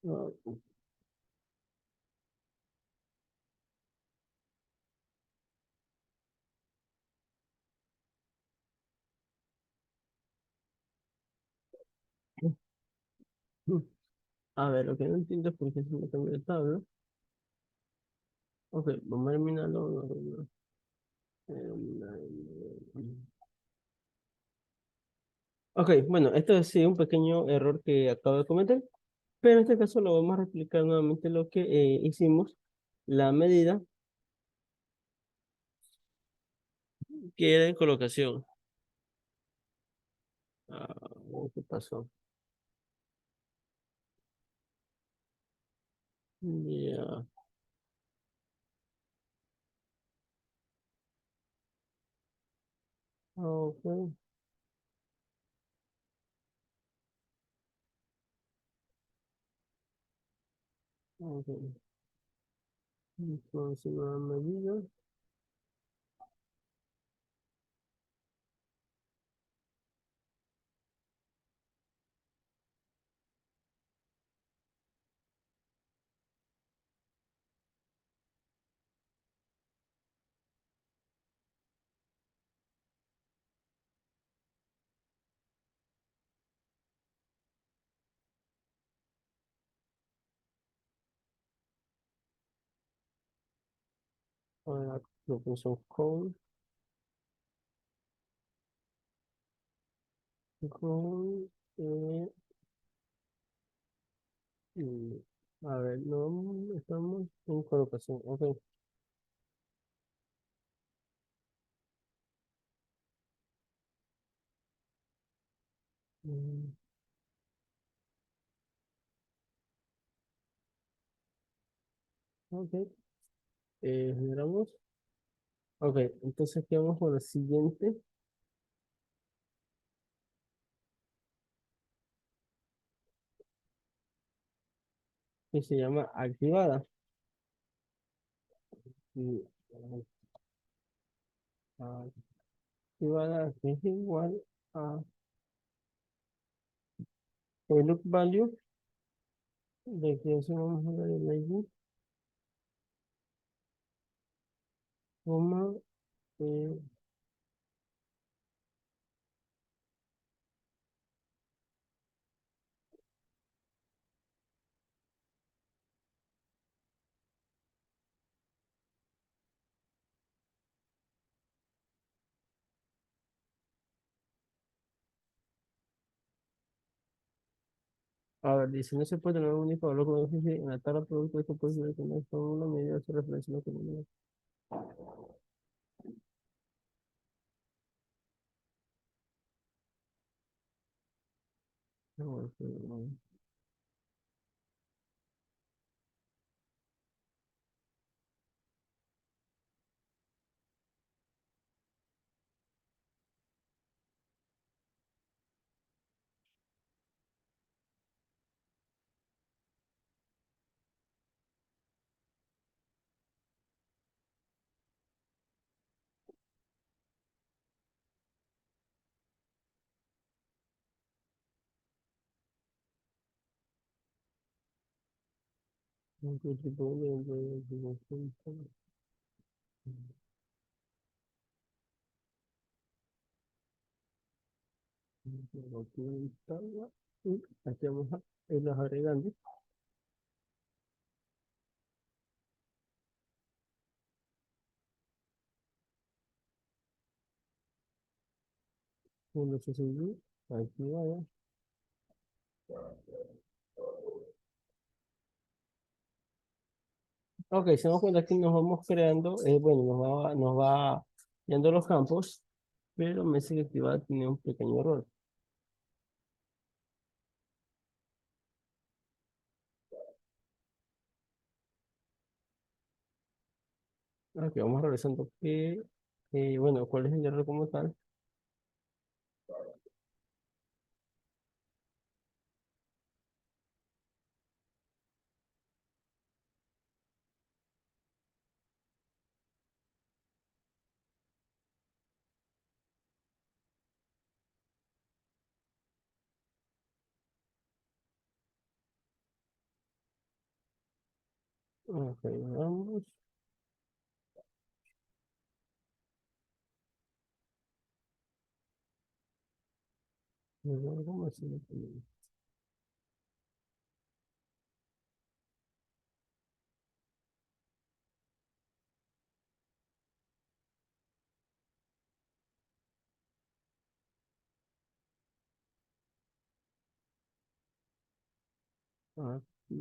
S1: No, a ver, lo que no entiendo es por qué se me cambió de tabla. Ok, vamos a eliminarlo. Ok, bueno, esto ha sido un pequeño error que acabo de cometer, pero en este caso lo vamos a replicar nuevamente lo que hicimos, la medida que era de colocación. Ah, ¿qué pasó? Ya, ok, ok. Entonces, nueva medida. Ahora, lo puso con, eh, mm, a ver, no, estamos en colocación, ok. Ok, generamos. Ok, entonces aquí vamos con la siguiente, que se llama activada. Y, activada que es igual a el look value de que eso vamos a ver el ID, coma, eh, a ver, dice, no se puede tener un único valor como dice en la tabla de productos, esto puede ser que no es una medida de referencia a lo que no. No, no, qué tipo y aquí vamos a irlos agregando. Uno se subió, aquí vaya. Ok, se nos cuenta que nos vamos creando, bueno, nos va yendo los campos, pero me dice que activada tiene un pequeño error. Ok, vamos revisando bueno, cuál es el error como tal. Ok, vamos. ¿Cómo así? Aquí,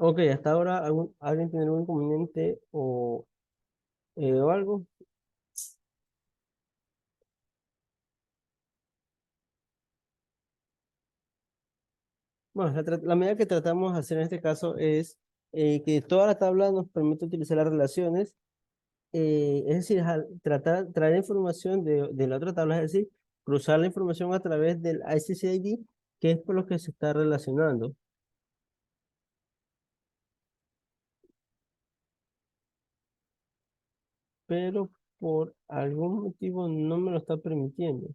S1: Ok, hasta ahora alguien tiene algún inconveniente o algo. Bueno, la medida que tratamos de hacer en este caso es que toda la tabla nos permite utilizar las relaciones, es decir, traer información de la otra tabla, es decir, cruzar la información a través del ICCID, que es por lo que se está relacionando, pero por algún motivo no me lo está permitiendo.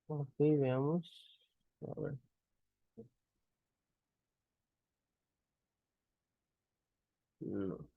S1: Ok, veamos. A ver. No.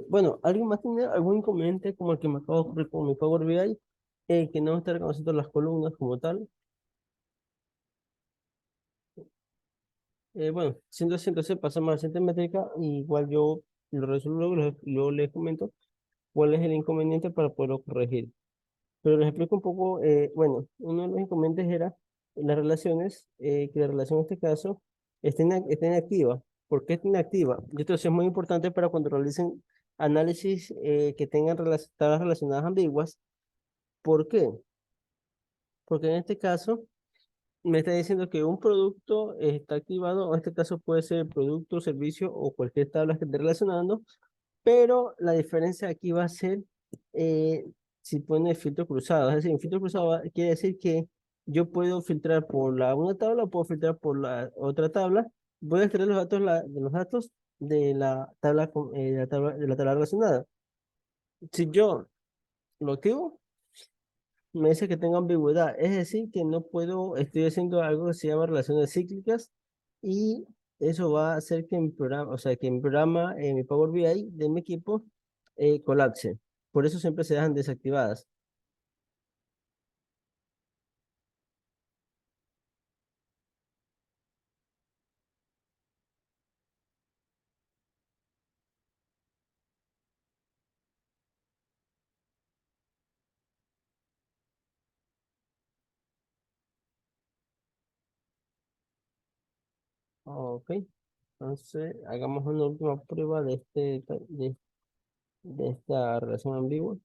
S1: Bueno, ¿alguien más tiene algún inconveniente como el que me acabo de ocurrir con mi Power BI? Que no está reconociendo las columnas como tal. Bueno, siendo así, entonces pasamos a la siguiente métrica, y igual yo lo resuelvo, luego les comento cuál es el inconveniente para poderlo corregir. Pero les explico un poco, bueno, uno de los inconvenientes era las relaciones, que la relación en este caso esté inactiva. ¿Por qué está inactiva? Y esto sí es muy importante para cuando realicen análisis que tengan tablas relacionadas ambiguas. ¿Por qué? Porque en este caso me está diciendo que un producto está activado, o en este caso puede ser producto, servicio o cualquier tabla que esté relacionando, pero la diferencia aquí va a ser eh, si pone filtro cruzado. Es decir, un filtro cruzado quiere decir que yo puedo filtrar por una tabla o puedo filtrar por la otra tabla. Voy a extraer los datos, de los datos de la tabla, de la tabla relacionada. Si yo lo activo, me dice que tengo ambigüedad. Es decir, que no puedo, estoy haciendo algo que se llama relaciones cíclicas, y eso va a hacer que mi programa, o sea, que mi programa, mi Power BI de mi equipo, colapse. Por eso siempre se dejan desactivadas. Ok, entonces hagamos una última prueba de esta relación ambigua.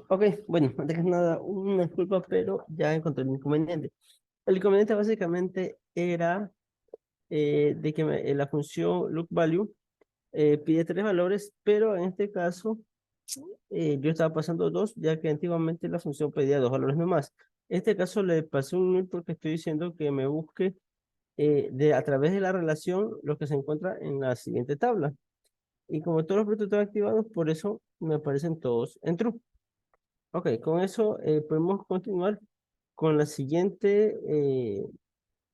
S1: Ok, bueno, antes que nada, una disculpa, pero ya encontré el inconveniente. El inconveniente básicamente era de que la función look value pide tres valores, pero en este caso yo estaba pasando dos, ya que antiguamente la función pedía dos valores nomás. En este caso le pasé un nil porque estoy diciendo que me busque a través de la relación lo que se encuentra en la siguiente tabla. Y como todos los proyectos están activados, por eso me aparecen todos en true. Ok, con eso podemos continuar con la siguiente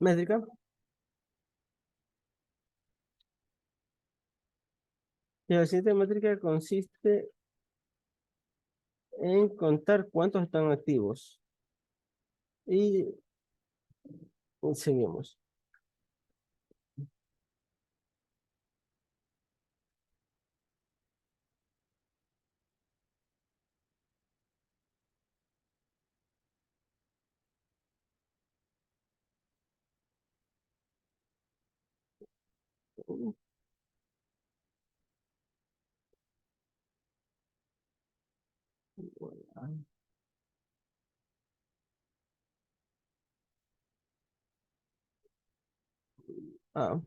S1: métrica. Y la siguiente métrica consiste en contar cuántos están activos. Y seguimos. Ah,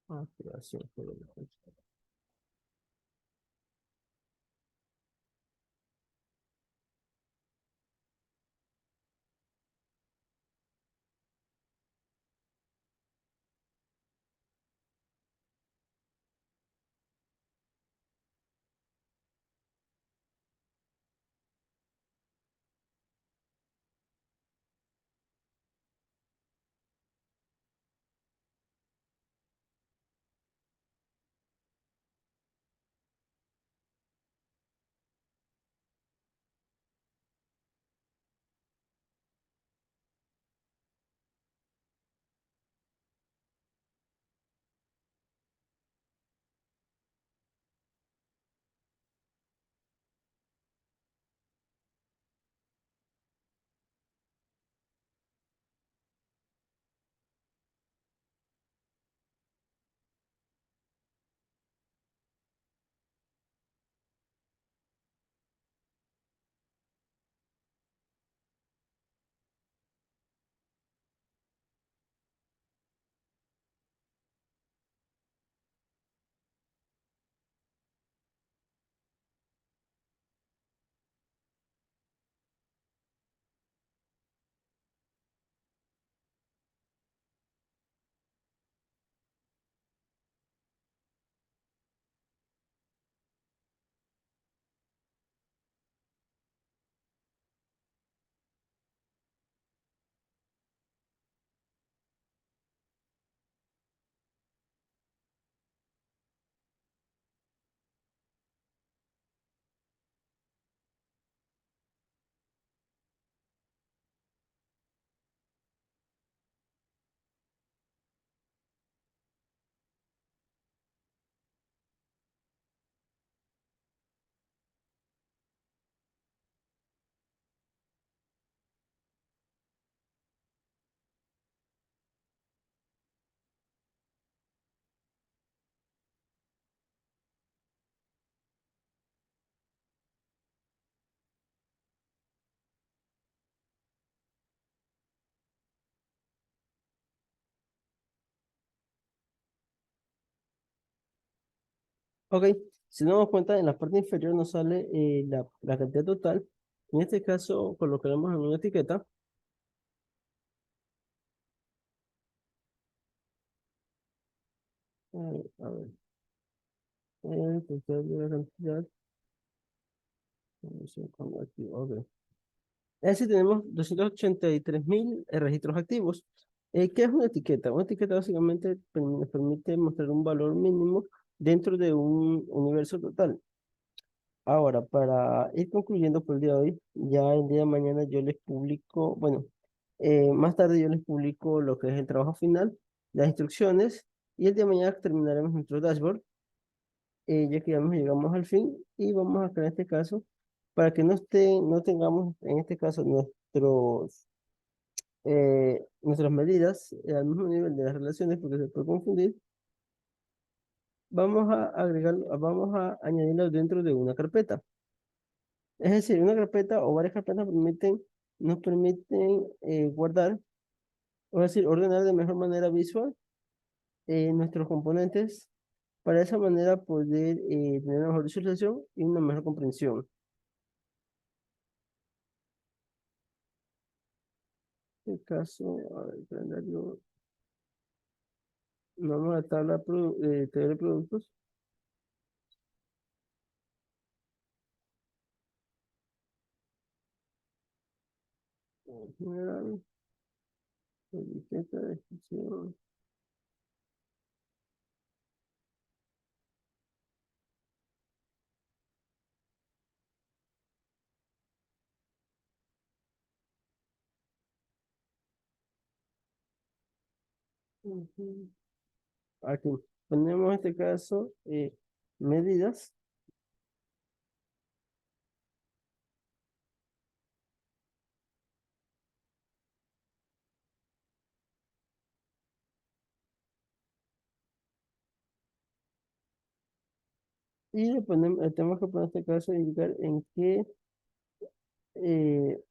S1: activación. Ok, si nos damos cuenta, en la parte inferior nos sale la cantidad total En este caso, colocaremos en una etiqueta. A ver, el total de la cantidad. Vamos a poner aquí, ok. Es decir, tenemos 283.000 registros activos. ¿Qué es una etiqueta? Una etiqueta básicamente nos permite mostrar un valor mínimo dentro de un universo total. Ahora, para ir concluyendo por el día de hoy, ya el día de mañana yo les publico, bueno, más tarde yo les publico lo que es el trabajo final, las instrucciones, y el día de mañana terminaremos nuestro dashboard, ya que ya nos llegamos al fin, y vamos a crear este caso, para que no tengamos en este caso nuestras medidas al mismo nivel de las relaciones, porque se puede confundir, vamos a añadirlo dentro de una carpeta. Es decir, una carpeta o varias carpetas nos permiten guardar, o es decir, ordenar de mejor manera visual nuestros componentes para de esa manera poder tener una mejor visualización y una mejor comprensión. En este caso, a ver, calendario, vamos a la tabla de productos. General, etiqueta, descripción. Ujú. Aquí ponemos en este caso medidas. Y le ponemos, tenemos que poner este caso, indicar eh,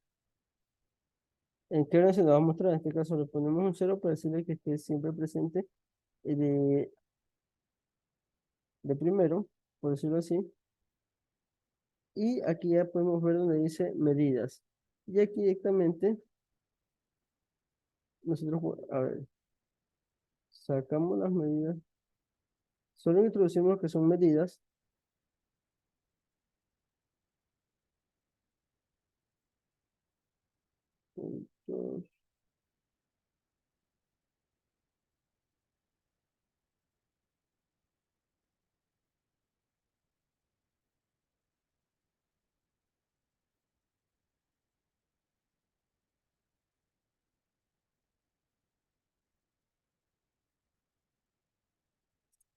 S1: en qué hora se nos va a mostrar. En este caso le ponemos un cero para decirle que esté siempre presente eh, de, de primero, por decirlo así. Y aquí ya podemos ver donde dice medidas. Y aquí directamente nosotros, a ver, sacamos las medidas. Solo introducimos lo que son medidas. Puntos.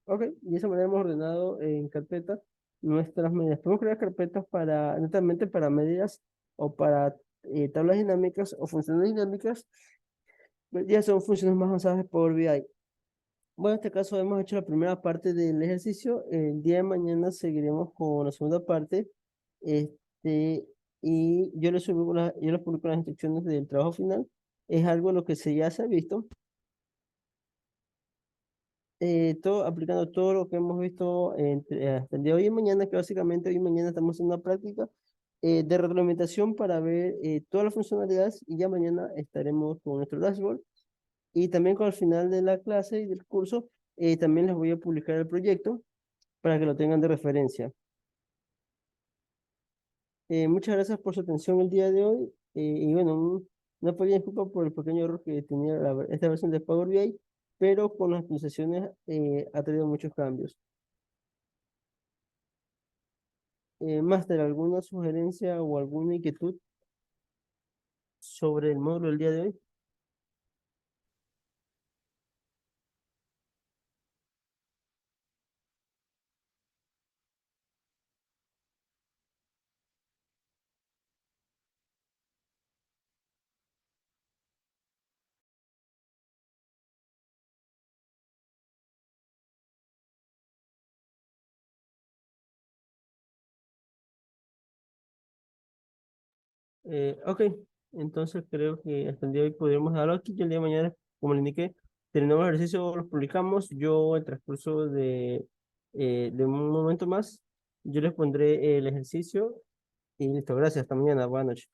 S1: Ok, y de esa manera hemos ordenado en carpeta nuestras medidas. Podemos crear carpetas para, netamente para medidas o para tablas dinámicas o funciones dinámicas. Pues ya son funciones más avanzadas de Power BI. Bueno, en este caso hemos hecho la primera parte del ejercicio. El día de mañana seguiremos con la segunda parte. Este, y yo les publico las instrucciones del trabajo final. Es algo lo que ya se ha visto. Aplicando todo lo que hemos visto hasta el día de hoy y mañana, que básicamente hoy y mañana estamos en una práctica de reglamentación para ver todas las funcionalidades y ya mañana estaremos con nuestro dashboard. Y también con el final de la clase y del curso, también les voy a publicar el proyecto para que lo tengan de referencia. Muchas gracias por su atención el día de hoy. Y bueno, una pequeña disculpa por el pequeño error que tenía esta versión de Power BI, pero con las actualizaciones ha traído muchos cambios. Máster, ¿alguna sugerencia o alguna inquietud sobre el módulo del día de hoy? Ok, entonces creo que hasta el día de hoy podríamos darlo aquí y el día de mañana, como le indiqué, terminamos el ejercicio, los publicamos. Yo, en transcurso de un momento más, yo les pondré el ejercicio Y listo, gracias, hasta mañana, buenas noches.